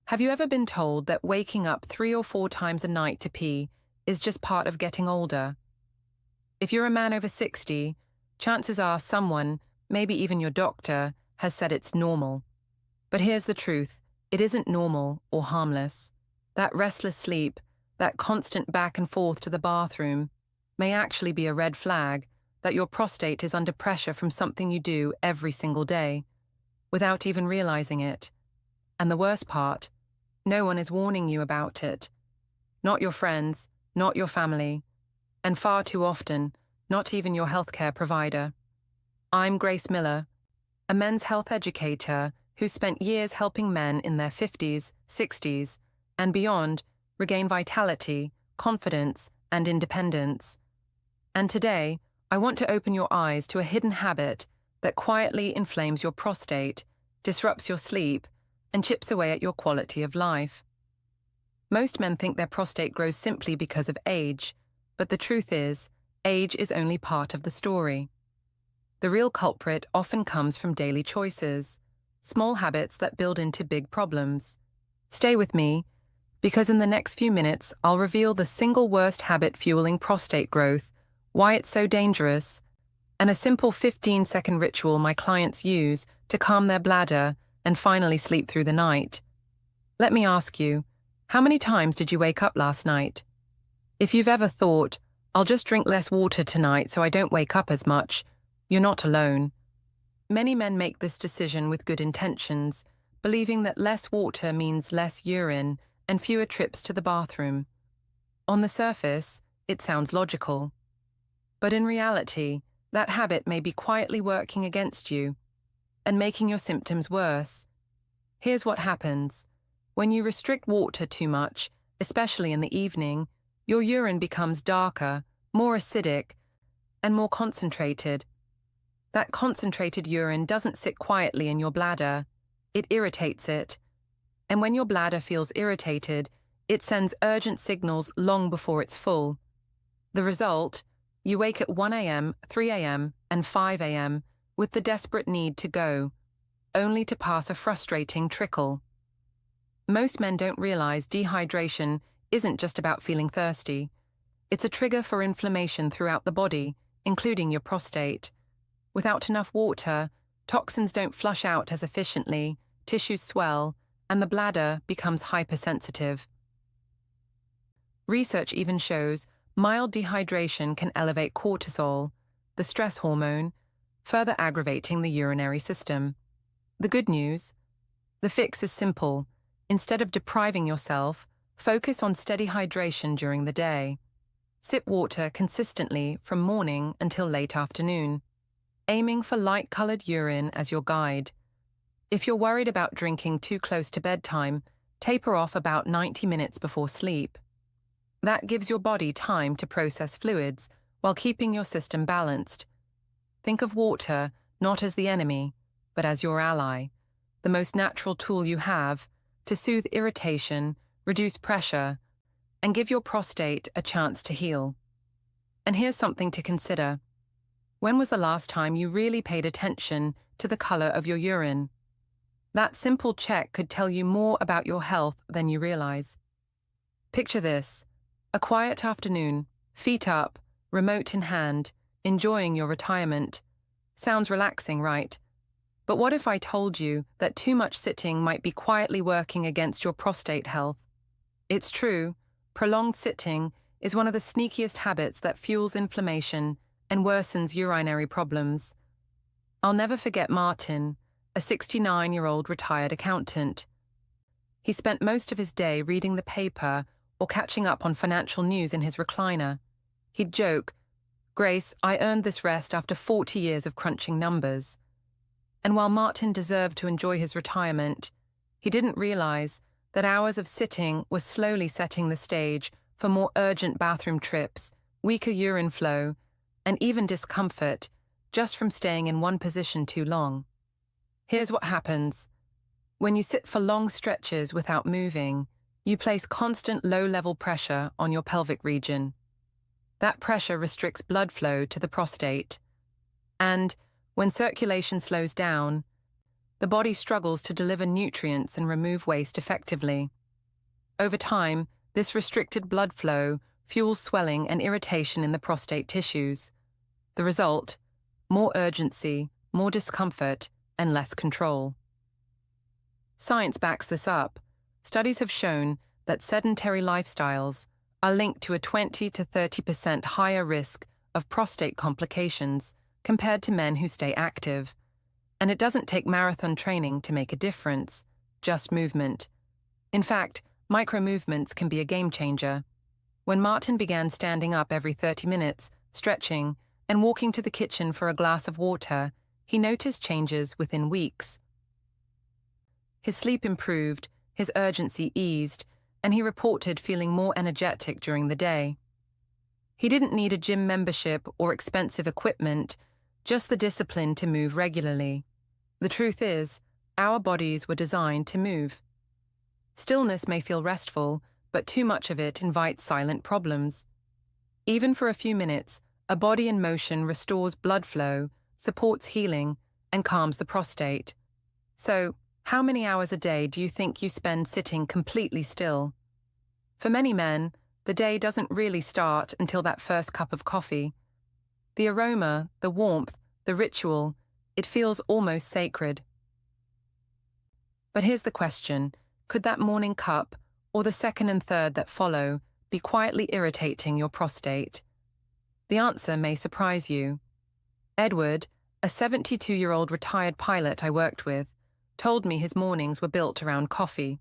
Have you ever been told that waking up 3 or 4 times a night to pee is just part of getting older? If you're a man over 60, chances are someone, maybe even your doctor, has said it's normal. But here's the truth, it isn't normal or harmless. That restless sleep, that constant back and forth to the bathroom, may actually be a red flag that your prostate is under pressure from something you do every single day, without even realizing it. And the worst part, no one is warning you about it. Not your friends, not your family, and far too often, not even your healthcare provider. I'm Grace Miller, a men's health educator who spent years helping men in their 50s, 60s, and beyond regain vitality, confidence, and independence. And today, I want to open your eyes to a hidden habit that quietly inflames your prostate, disrupts your sleep, and chips away at your quality of life. Most men think their prostate grows simply because of age, but the truth is, age is only part of the story. The real culprit often comes from daily choices, small habits that build into big problems. Stay with me, because in the next few minutes, I'll reveal the single worst habit fueling prostate growth, why it's so dangerous, and a simple 15-second ritual my clients use to calm their bladder and finally sleep through the night. Let me ask you, how many times did you wake up last night? If you've ever thought, I'll just drink less water tonight so I don't wake up as much, you're not alone. Many men make this decision with good intentions, believing that less water means less urine and fewer trips to the bathroom. On the surface, it sounds logical. But in reality, that habit may be quietly working against you and making your symptoms worse. Here's what happens. When you restrict water too much, especially in the evening, your urine becomes darker, more acidic, and more concentrated. That concentrated urine doesn't sit quietly in your bladder, it irritates it. And when your bladder feels irritated, it sends urgent signals long before it's full. The result? You wake at 1 a.m., 3 a.m., and 5 a.m. with the desperate need to go, only to pass a frustrating trickle. Most men don't realize dehydration isn't just about feeling thirsty. It's a trigger for inflammation throughout the body, including your prostate. Without enough water, toxins don't flush out as efficiently, tissues swell, and the bladder becomes hypersensitive. Research even shows mild dehydration can elevate cortisol, the stress hormone, further aggravating the urinary system. The good news? The fix is simple. Instead of depriving yourself, focus on steady hydration during the day. Sip water consistently from morning until late afternoon, aiming for light-colored urine as your guide. If you're worried about drinking too close to bedtime, taper off about 90 minutes before sleep. That gives your body time to process fluids while keeping your system balanced. Think of water not as the enemy, but as your ally, the most natural tool you have to soothe irritation, reduce pressure, and give your prostate a chance to heal. And here's something to consider. When was the last time you really paid attention to the color of your urine? That simple check could tell you more about your health than you realize. Picture this. A quiet afternoon, feet up, remote in hand, enjoying your retirement. Sounds relaxing, right? But what if I told you that too much sitting might be quietly working against your prostate health? It's true, prolonged sitting is one of the sneakiest habits that fuels inflammation and worsens urinary problems. I'll never forget Martin, a 69-year-old retired accountant. He spent most of his day reading the paper or catching up on financial news in his recliner. He'd joke, "Grace, I earned this rest after 40 years of crunching numbers." And while Martin deserved to enjoy his retirement, he didn't realize that hours of sitting were slowly setting the stage for more urgent bathroom trips, weaker urine flow, and even discomfort just from staying in one position too long. Here's what happens. When you sit for long stretches without moving, you place constant low-level pressure on your pelvic region. That pressure restricts blood flow to the prostate. And when circulation slows down, the body struggles to deliver nutrients and remove waste effectively. Over time, this restricted blood flow fuels swelling and irritation in the prostate tissues. The result: more urgency, more discomfort, and less control. Science backs this up. Studies have shown that sedentary lifestyles are linked to a 20 to 30% higher risk of prostate complications compared to men who stay active. And it doesn't take marathon training to make a difference, just movement. In fact, micro-movements can be a game changer. When Martin began standing up every 30 minutes, stretching, and walking to the kitchen for a glass of water, he noticed changes within weeks. His sleep improved, his urgency eased, and he reported feeling more energetic during the day. He didn't need a gym membership or expensive equipment, just the discipline to move regularly. The truth is, our bodies were designed to move. Stillness may feel restful, but too much of it invites silent problems. Even for a few minutes, a body in motion restores blood flow, supports healing, and calms the prostate. So, how many hours a day do you think you spend sitting completely still? For many men, the day doesn't really start until that first cup of coffee. The aroma, the warmth, the ritual, it feels almost sacred. But here's the question: could that morning cup, or the second and third that follow, be quietly irritating your prostate? The answer may surprise you. Edward, a 72-year-old retired pilot I worked with, told me his mornings were built around coffee.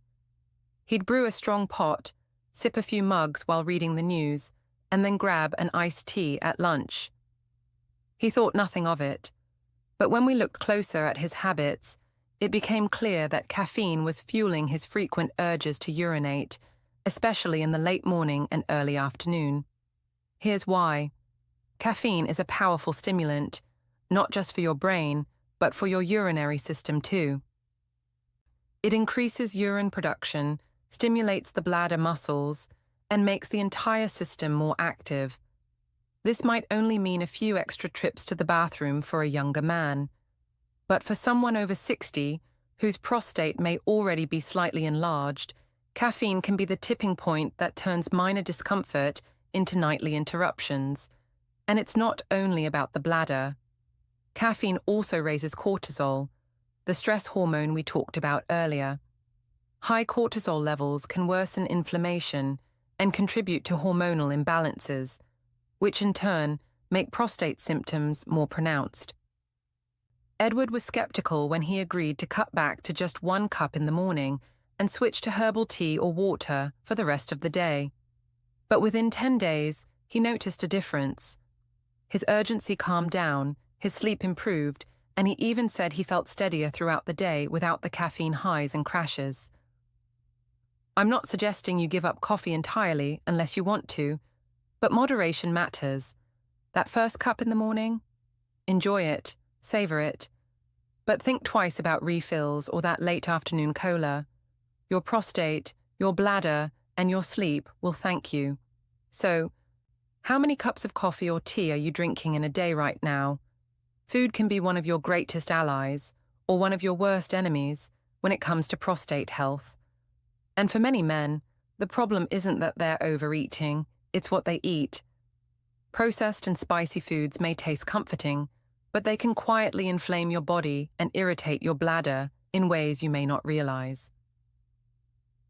He'd brew a strong pot, sip a few mugs while reading the news, and then grab an iced tea at lunch. He thought nothing of it, but when we looked closer at his habits, it became clear that caffeine was fueling his frequent urges to urinate, especially in the late morning and early afternoon. Here's why. Caffeine is a powerful stimulant, not just for your brain, but for your urinary system too. It increases urine production, stimulates the bladder muscles, and makes the entire system more active. This might only mean a few extra trips to the bathroom for a younger man. But for someone over 60, whose prostate may already be slightly enlarged, caffeine can be the tipping point that turns minor discomfort into nightly interruptions. And it's not only about the bladder. Caffeine also raises cortisol, the stress hormone we talked about earlier. High cortisol levels can worsen inflammation and contribute to hormonal imbalances, which in turn make prostate symptoms more pronounced. Edward was skeptical when he agreed to cut back to just 1 cup in the morning and switch to herbal tea or water for the rest of the day. But within 10 days, he noticed a difference. His urgency calmed down, his sleep improved, and he even said he felt steadier throughout the day without the caffeine highs and crashes. I'm not suggesting you give up coffee entirely unless you want to, but moderation matters. That first cup in the morning? Enjoy it, savor it. But think twice about refills or that late afternoon cola. Your prostate, your bladder, and your sleep will thank you. So, how many cups of coffee or tea are you drinking in a day right now? Food can be one of your greatest allies, or one of your worst enemies, when it comes to prostate health. And for many men, the problem isn't that they're overeating, it's what they eat. Processed and spicy foods may taste comforting, but they can quietly inflame your body and irritate your bladder in ways you may not realize.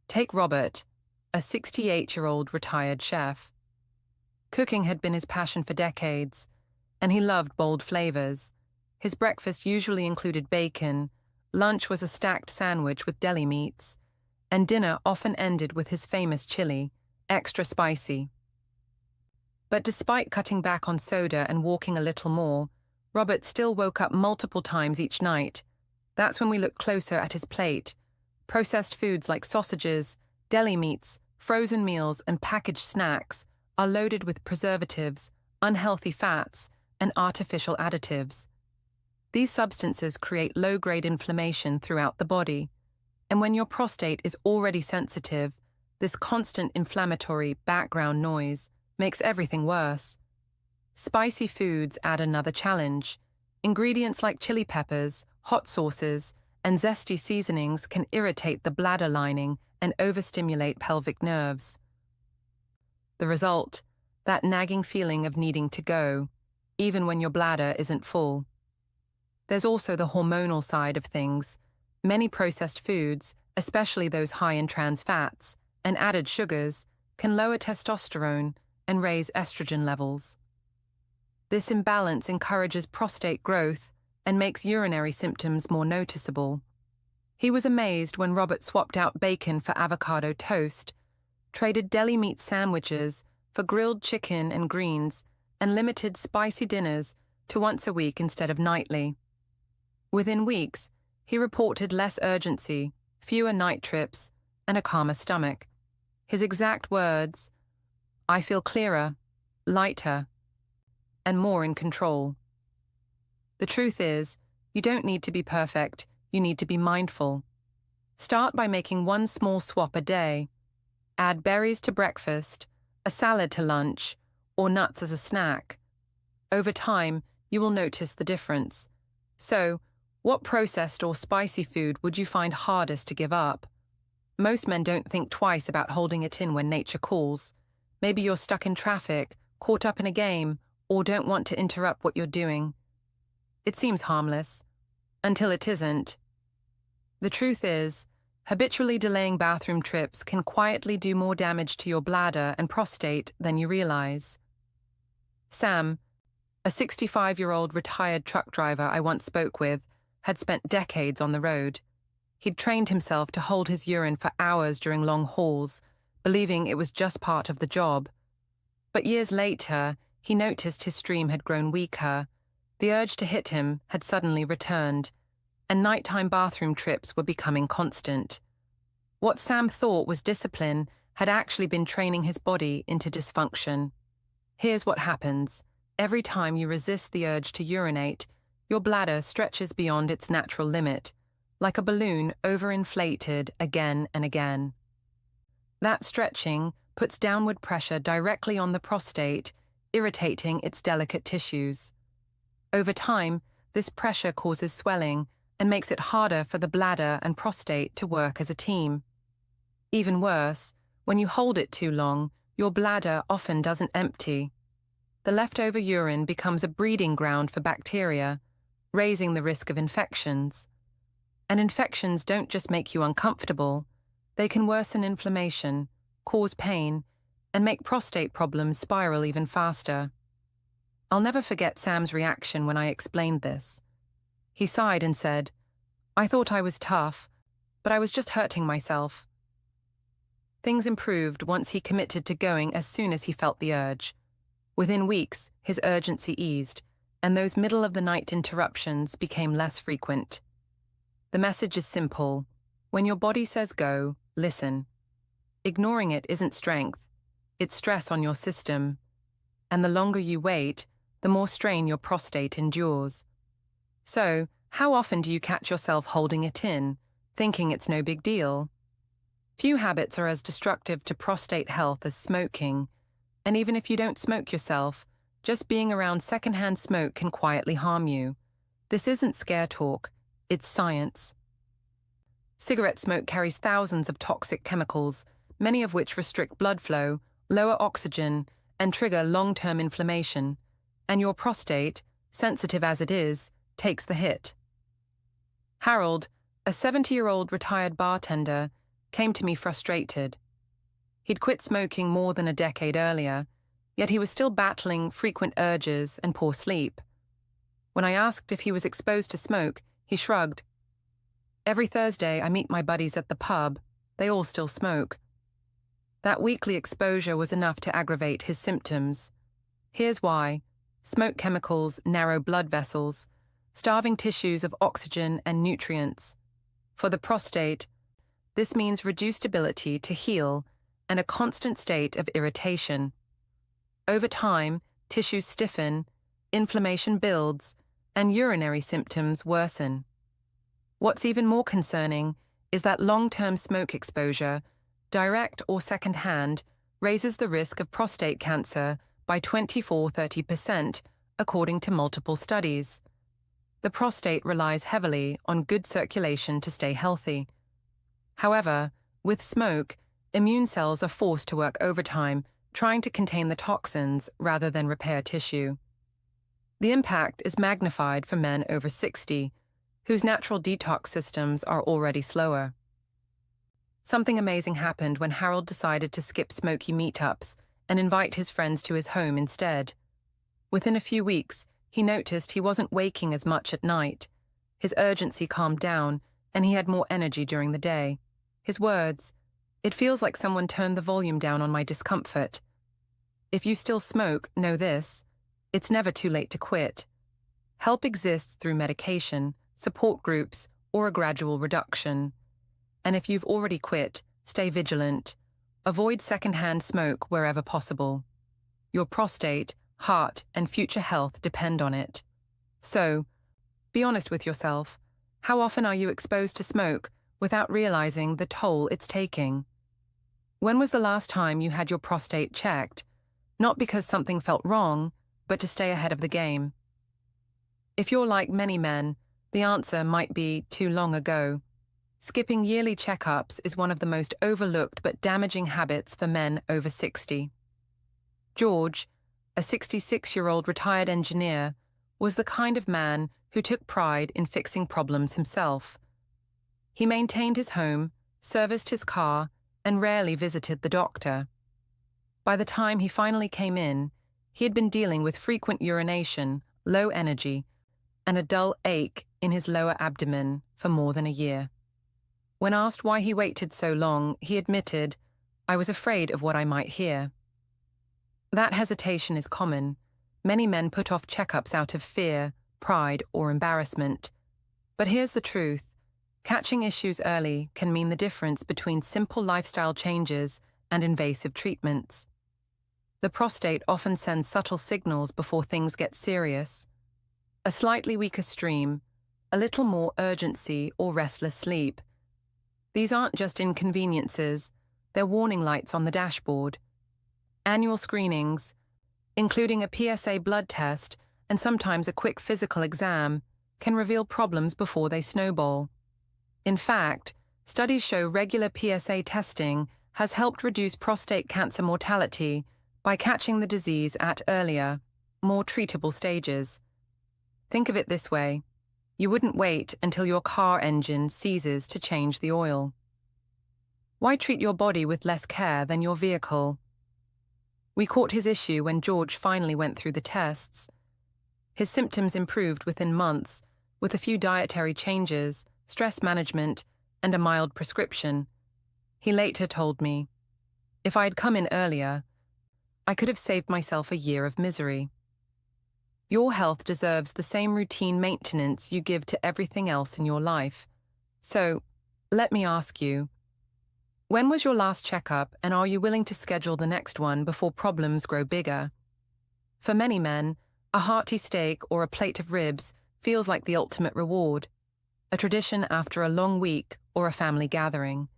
Take Robert, a 68-year-old retired chef. Cooking had been his passion for decades, and he loved bold flavors. His breakfast usually included bacon, lunch was a stacked sandwich with deli meats, and dinner often ended with his famous chili, extra spicy. But despite cutting back on soda and walking a little more, Robert still woke up multiple times each night. That's when we look closer at his plate. Processed foods like sausages, deli meats, frozen meals, and packaged snacks are loaded with preservatives, unhealthy fats, and artificial additives. These substances create low-grade inflammation throughout the body, and when your prostate is already sensitive, this constant inflammatory background noise makes everything worse. Spicy foods add another challenge. Ingredients like chili peppers, hot sauces, and zesty seasonings can irritate the bladder lining and overstimulate pelvic nerves. The result, that nagging feeling of needing to go, even when your bladder isn't full. There's also the hormonal side of things. Many processed foods, especially those high in trans fats and added sugars, can lower testosterone and raise estrogen levels. This imbalance encourages prostate growth and makes urinary symptoms more noticeable. He was amazed when Robert swapped out bacon for avocado toast, traded deli meat sandwiches for grilled chicken and greens, and limited spicy dinners to once a week instead of nightly. Within weeks, he reported less urgency, fewer night trips, and a calmer stomach. His exact words, "I feel clearer, lighter, and more in control." The truth is, you don't need to be perfect, you need to be mindful. Start by making one small swap a day. Add berries to breakfast, a salad to lunch, or nuts as a snack. Over time, you will notice the difference. So, what processed or spicy food would you find hardest to give up? Most men don't think twice about holding it in when nature calls. Maybe you're stuck in traffic, caught up in a game, or don't want to interrupt what you're doing. It seems harmless, until it isn't. The truth is, habitually delaying bathroom trips can quietly do more damage to your bladder and prostate than you realize. Sam, a 65-year-old retired truck driver I once spoke with, had spent decades on the road. He'd trained himself to hold his urine for hours during long hauls, believing it was just part of the job. But years later, he noticed his stream had grown weaker. The urge to hit him had suddenly returned, and nighttime bathroom trips were becoming constant. What Sam thought was discipline had actually been training his body into dysfunction. Here's what happens. Every time you resist the urge to urinate, your bladder stretches beyond its natural limit, like a balloon overinflated again and again. That stretching puts downward pressure directly on the prostate, irritating its delicate tissues. Over time, this pressure causes swelling and makes it harder for the bladder and prostate to work as a team. Even worse, when you hold it too long, your bladder often doesn't empty. The leftover urine becomes a breeding ground for bacteria, raising the risk of infections. And infections don't just make you uncomfortable, they can worsen inflammation, cause pain, and make prostate problems spiral even faster. I'll never forget Sam's reaction when I explained this. He sighed and said, "I thought I was tough, but I was just hurting myself." Things improved once he committed to going as soon as he felt the urge. Within weeks, his urgency eased, and those middle-of-the-night interruptions became less frequent. The message is simple. When your body says go, listen. Ignoring it isn't strength, it's stress on your system. And the longer you wait, the more strain your prostate endures. So, how often do you catch yourself holding it in, thinking it's no big deal? Few habits are as destructive to prostate health as smoking, and even if you don't smoke yourself, just being around secondhand smoke can quietly harm you. This isn't scare talk, it's science. Cigarette smoke carries thousands of toxic chemicals, many of which restrict blood flow, lower oxygen, and trigger long-term inflammation, and your prostate, sensitive as it is, takes the hit. Harold, a 70-year-old retired bartender, came to me frustrated. He'd quit smoking more than a decade earlier, yet he was still battling frequent urges and poor sleep. When I asked if he was exposed to smoke, he shrugged. "Every Thursday I meet my buddies at the pub. They all still smoke." That weekly exposure was enough to aggravate his symptoms. Here's why. Smoke chemicals narrow blood vessels, starving tissues of oxygen and nutrients. For the prostate, this means reduced ability to heal and a constant state of irritation. Over time, tissues stiffen, inflammation builds, and urinary symptoms worsen. What's even more concerning is that long-term smoke exposure, direct or second-hand, raises the risk of prostate cancer by 24–30%, according to multiple studies. The prostate relies heavily on good circulation to stay healthy. However, with smoke, immune cells are forced to work overtime, trying to contain the toxins rather than repair tissue. The impact is magnified for men over 60, whose natural detox systems are already slower. Something amazing happened when Harold decided to skip smoky meetups and invite his friends to his home instead. Within a few weeks, he noticed he wasn't waking as much at night. His urgency calmed down, and he had more energy during the day. His words, "It feels like someone turned the volume down on my discomfort. If you still smoke, know this: it's never too late to quit. Help exists through medication, support groups, or a gradual reduction. And if you've already quit, stay vigilant. Avoid secondhand smoke wherever possible. Your prostate, heart, and future health depend on it. So, be honest with yourself. How often are you exposed to smoke without realizing the toll it's taking? When was the last time you had your prostate checked? Not because something felt wrong, but to stay ahead of the game. If you're like many men, the answer might be too long ago. Skipping yearly checkups is one of the most overlooked but damaging habits for men over 60. George, a 66-year-old retired engineer, was the kind of man who took pride in fixing problems himself. He maintained his home, serviced his car, and rarely visited the doctor. By the time he finally came in, he had been dealing with frequent urination, low energy, and a dull ache in his lower abdomen for more than a year. When asked why he waited so long, he admitted, "I was afraid of what I might hear." That hesitation is common. Many men put off checkups out of fear, pride, or embarrassment. But here's the truth. Catching issues early can mean the difference between simple lifestyle changes and invasive treatments. The prostate often sends subtle signals before things get serious. A slightly weaker stream, a little more urgency or restless sleep. These aren't just inconveniences, they're warning lights on the dashboard. Annual screenings, including a PSA blood test and sometimes a quick physical exam, can reveal problems before they snowball. In fact, studies show regular PSA testing has helped reduce prostate cancer mortality by catching the disease at earlier, more treatable stages. Think of it this way. You wouldn't wait until your car engine seizes to change the oil. Why treat your body with less care than your vehicle? We caught his issue when George finally went through the tests. His symptoms improved within months, with a few dietary changes, stress management, and a mild prescription. He later told me, "If I had come in earlier, I could have saved myself a year of misery." Your health deserves the same routine maintenance you give to everything else in your life. So, let me ask you, when was your last checkup, and are you willing to schedule the next one before problems grow bigger? For many men, a hearty steak or a plate of ribs feels like the ultimate reward, a tradition after a long week or a family gathering.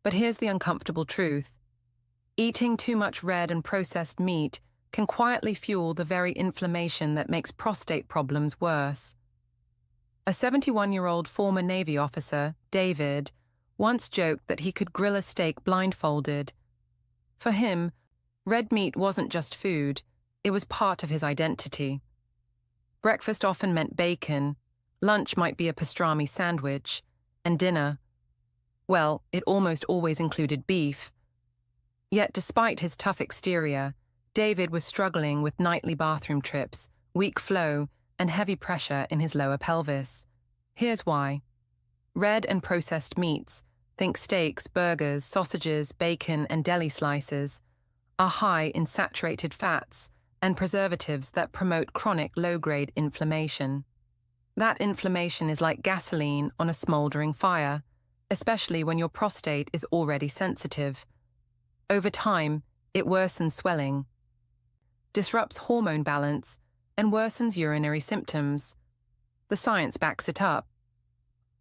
But here's the uncomfortable truth. Eating too much red and processed meat can quietly fuel the very inflammation that makes prostate problems worse. A 71-year-old former Navy officer, David, once joked that he could grill a steak blindfolded. For him, red meat wasn't just food, it was part of his identity. Breakfast often meant bacon, lunch might be a pastrami sandwich, and dinner, well, it almost always included beef. Yet despite his tough exterior, David was struggling with nightly bathroom trips, weak flow, and heavy pressure in his lower pelvis. Here's why. Red and processed meats, think steaks, burgers, sausages, bacon, and deli slices, are high in saturated fats and preservatives that promote chronic low-grade inflammation. That inflammation is like gasoline on a smoldering fire, especially when your prostate is already sensitive. Over time, it worsens swelling, disrupts hormone balance, and worsens urinary symptoms. The science backs it up.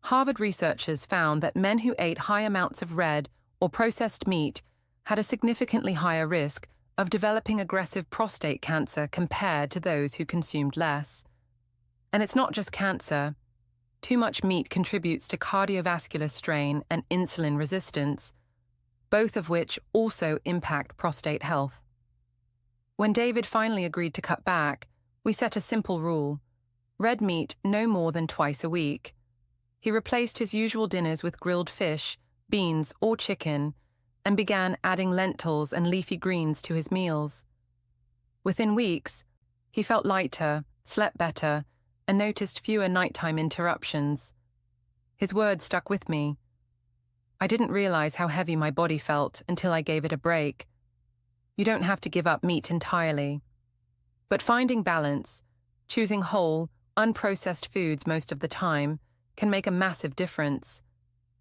Harvard researchers found that men who ate high amounts of red or processed meat had a significantly higher risk of developing aggressive prostate cancer compared to those who consumed less. And it's not just cancer. Too much meat contributes to cardiovascular strain and insulin resistance, both of which also impact prostate health. When David finally agreed to cut back, we set a simple rule: red meat no more than twice a week. He replaced his usual dinners with grilled fish, beans, or chicken, and began adding lentils and leafy greens to his meals. Within weeks, he felt lighter, slept better, and noticed fewer nighttime interruptions. His words stuck with me. I didn't realize how heavy my body felt until I gave it a break. You don't have to give up meat entirely. But finding balance, choosing whole, unprocessed foods most of the time, can make a massive difference.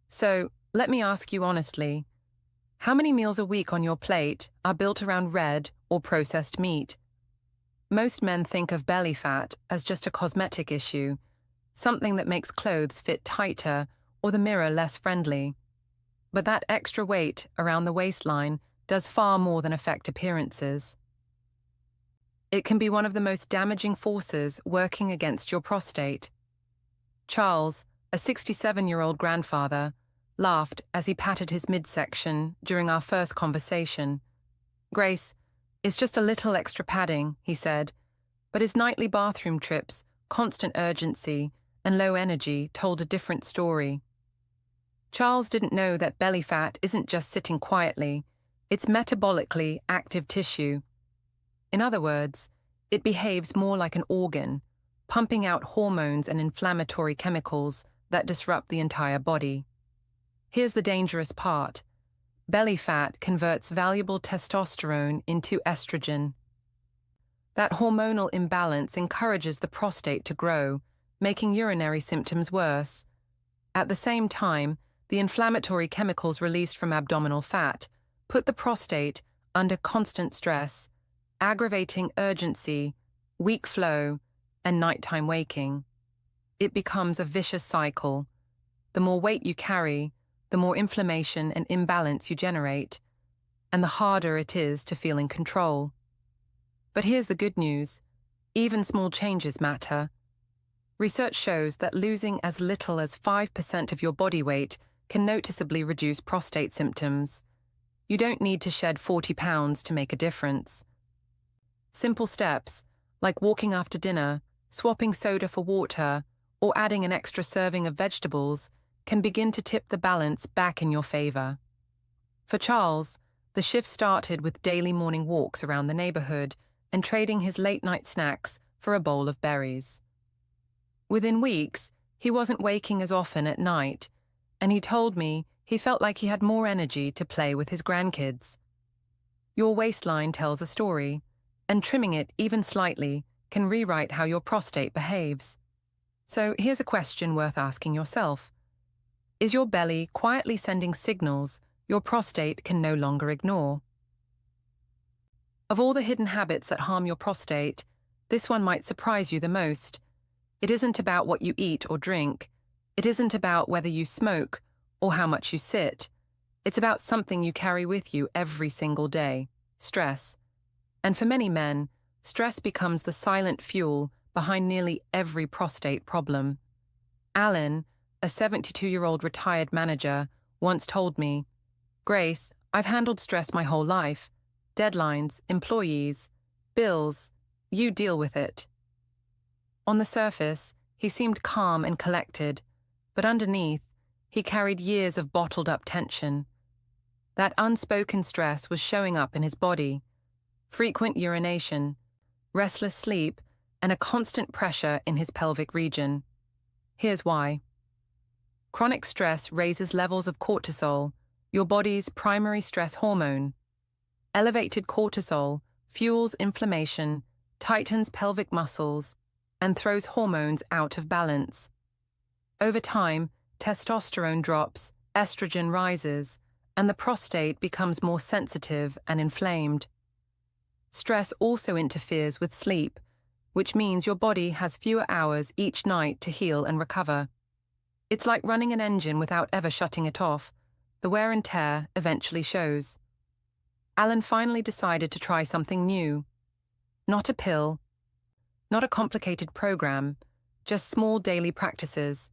So, let me ask you honestly, how many meals a week on your plate are built around red or processed meat? Most men think of belly fat as just a cosmetic issue, something that makes clothes fit tighter or the mirror less friendly. But that extra weight around the waistline does far more than affect appearances. It can be one of the most damaging forces working against your prostate. Charles, a 67-year-old grandfather, laughed as he patted his midsection during our first conversation. "Grace, it's just a little extra padding," he said, but his nightly bathroom trips, constant urgency, and low energy told a different story. Charles didn't know that belly fat isn't just sitting quietly, it's metabolically active tissue. In other words, it behaves more like an organ, pumping out hormones and inflammatory chemicals that disrupt the entire body. Here's the dangerous part. Belly fat converts valuable testosterone into estrogen. That hormonal imbalance encourages the prostate to grow, making urinary symptoms worse. At the same time, the inflammatory chemicals released from abdominal fat put the prostate under constant stress, aggravating urgency, weak flow, and nighttime waking. It becomes a vicious cycle. The more weight you carry, the more inflammation and imbalance you generate, and the harder it is to feel in control. But here's the good news. Even small changes matter. Research shows that losing as little as 5% of your body weight can noticeably reduce prostate symptoms. You don't need to shed 40 pounds to make a difference. Simple steps, like walking after dinner, swapping soda for water, or adding an extra serving of vegetables, can begin to tip the balance back in your favor. For Charles, the shift started with daily morning walks around the neighborhood and trading his late-night snacks for a bowl of berries. Within weeks, he wasn't waking as often at night, and he told me he felt like he had more energy to play with his grandkids. Your waistline tells a story, and trimming it even slightly can rewrite how your prostate behaves. So here's a question worth asking yourself. Is your belly quietly sending signals your prostate can no longer ignore? Of all the hidden habits that harm your prostate, this one might surprise you the most. It isn't about what you eat or drink. It isn't about whether you smoke or how much you sit. It's about something you carry with you every single day: stress. And for many men, stress becomes the silent fuel behind nearly every prostate problem. Alan, a 72-year-old retired manager, once told me, "Grace, I've handled stress my whole life. Deadlines, employees, bills, you deal with it." On the surface, he seemed calm and collected, but underneath, he carried years of bottled-up tension. That unspoken stress was showing up in his body: frequent urination, restless sleep, and a constant pressure in his pelvic region. Here's why. Chronic stress raises levels of cortisol, your body's primary stress hormone. Elevated cortisol fuels inflammation, tightens pelvic muscles, and throws hormones out of balance. Over time, testosterone drops, estrogen rises, and the prostate becomes more sensitive and inflamed. Stress also interferes with sleep, which means your body has fewer hours each night to heal and recover. It's like running an engine without ever shutting it off. The wear and tear eventually shows. Alan finally decided to try something new. Not a pill, not a complicated program, Just small daily practices.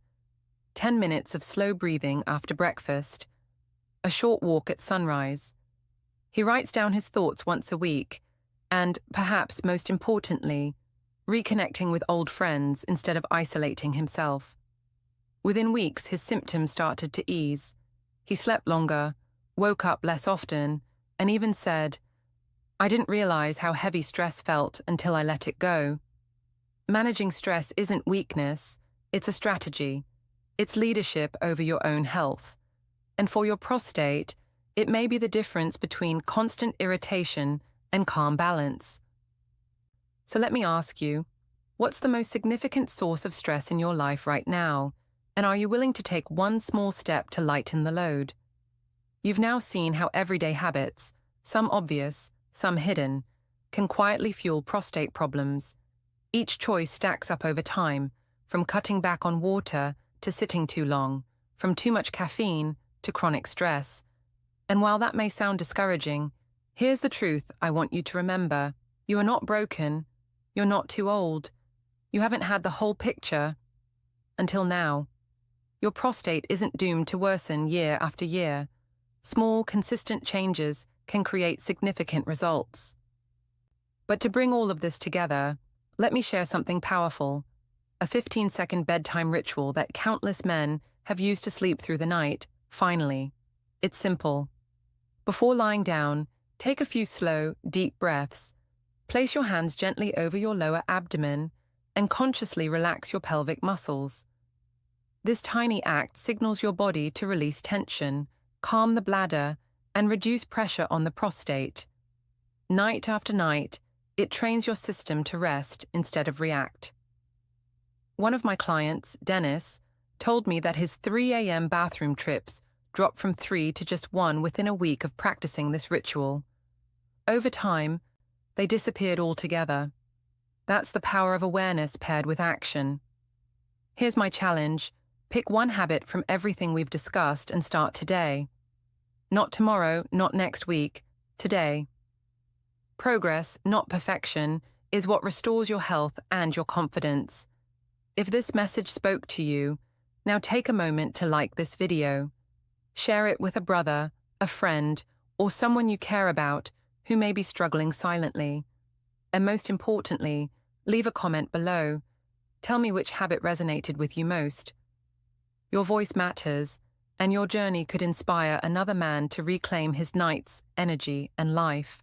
10 minutes of slow breathing after breakfast. A short walk at sunrise. He writes down his thoughts once a week, and, perhaps most importantly, reconnecting with old friends instead of isolating himself. Within weeks, his symptoms started to ease. He slept longer, woke up less often, and even said, "I didn't realize how heavy stress felt until I let it go." Managing stress isn't weakness, it's a strategy. It's leadership over your own health. And for your prostate, it may be the difference between constant irritation and calm balance. So let me ask you, what's the most significant source of stress in your life right now? And are you willing to take one small step to lighten the load? You've now seen how everyday habits, some obvious, some hidden, can quietly fuel prostate problems. Each choice stacks up over time, from cutting back on water to sitting too long, from too much caffeine to chronic stress. And while that may sound discouraging, here's the truth I want you to remember. You are not broken. You're not too old. You haven't had the whole picture until now. Your prostate isn't doomed to worsen year after year. Small, consistent changes can create significant results. But to bring all of this together, let me share something powerful, a 15-second bedtime ritual that countless men have used to sleep through the night, finally. It's simple. Before lying down, take a few slow, deep breaths. Place your hands gently over your lower abdomen and consciously relax your pelvic muscles. This tiny act signals your body to release tension, calm the bladder, and reduce pressure on the prostate. Night after night, it trains your system to rest instead of react. One of my clients, Dennis, told me that his 3 a.m. bathroom trips dropped from 3 to just 1 within a week of practicing this ritual. Over time, they disappeared altogether. That's the power of awareness paired with action. Here's my challenge. Pick one habit from everything we've discussed and start today. Not tomorrow, not next week, today. Progress, not perfection, is what restores your health and your confidence. If this message spoke to you, now take a moment to like this video. Share it with a brother, a friend, or someone you care about who may be struggling silently. And most importantly, leave a comment below. Tell me which habit resonated with you most. Your voice matters, and your journey could inspire another man to reclaim his night's energy and life.